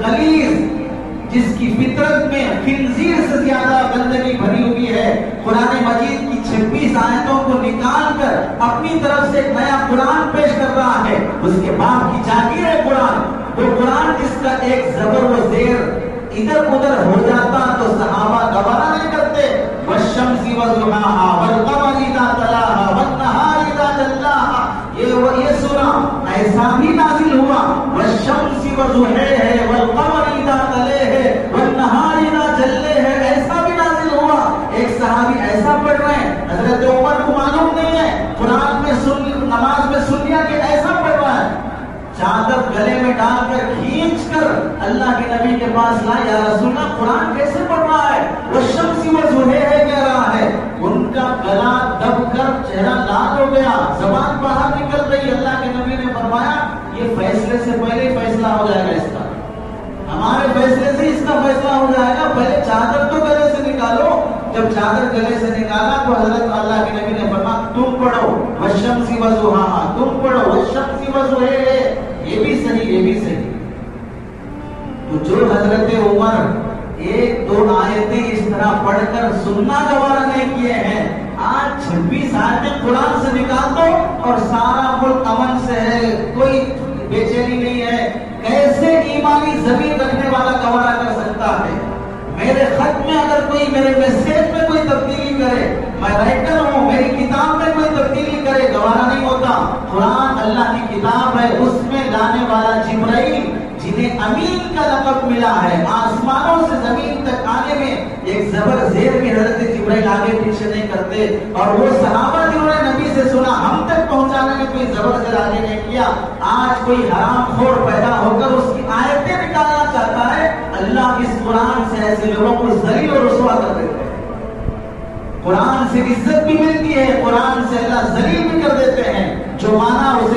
غلیظ، جس کی فطرت میں خنزیر سے زیادہ گندگی بھری ہوئی ہے، قرآن مجید کی 26 آیتوں کو نکال کر اپنی طرف سے ایک نیا قرآن پیش کر رہا ہے، اس کے باپ کی جاگیر ہے قرآن، وہ قرآن جس کا ایک زبر و زیر ادھر ادھر ہو جاتا تو صحابہ گوارا نہیں کرتے۔ والشمس وضحاها والقمر اذا تلاها والنهار اذا جلاها، یہ سورہ ایسا بھی نازل ہوا، والشمس وضحاها والقمر اذا تلاها والنهار اذا جلاها، ایسا بھی نازل ہوا۔ ایک صحابی ایسا پڑھ رہے ہیں، حضرت عمر کو معلوم نہیں ہے، قرآن میں نماز میں سن لیا کہ ایسا پڑھ رہا ہے، چادر گلے میں ڈال کر کھینچ کر اللہ کے نبی کے پاس لائے، یا رسول اللہ قرآن کیسے پڑھ رہا ہے؟ وہ شمس وضحاها کہہ رہا ہے۔ ان کا گلا دب کر چہرہ لال ہو گیا، زبان باہر نکل رہی۔ اللہ کے نبی نے فرمایا یہ فیصلے سے پہلے فیصلہ ہو جائے گا، اس کا ہمارے فیصلے سے اس کا فیصلہ ہو جائے گا، پہلے چادر تو گلے سے نکالو۔ جب چادر گلے سے نکالا تو حضرت اللہ کے نبی نے فرمایا تم پڑھو والشمس وضحاها، تم پڑھو والشمس وضحاها، یہ بھی صحیح، یہ بھی صحیح۔ تو جو حضرت عمر ایک دو آیتیں اس طرح پڑھ کر سننا گوارا نہیں کیے ہیں، آج 26 آیتیں قرآن سے نکال دو اور سارا ملک امن سے ہے، کوئی بے چینی نہیں ہے، کیسے ایمانی ضمیر رکھنے والا گوارا کر سکتا ہے؟ میرے خط میں اگر کوئی، میرے میسیج میں کوئی تبدیلی کرے، میں رائٹر ہوں، میری کتاب میں کوئی تبدیلی کرے، گوارا نہیں ہوتا۔ قرآن اللہ کی کتاب ہے، اس میں لانے والا جبرائیل جنہیں امین کا لقب ملا ہے، آسمانوں سے زمین تک آنے میں ایک زبر زیر میں حضرت جبرائیل آگے پیچھے نہیں کرتے، اور وہ صحابہ جنہوں نے نبی سے سنا ہم تک پہنچانے میں کوئی زبر زیر آگے نہیں کیا۔ آج کوئی حرام خور پیدا ہو کر اس کی آیتیں نکالنا چاہتا ہے، اللہ اس قرآن سے ایسے لوگوں کو ذلیل و رسوا کر دیتے ہیں۔ قرآن سے عزت بھی ملتی ہے، قرآن سے اللہ ذلیل بھی کر دیتے ہیں، جو مانا اس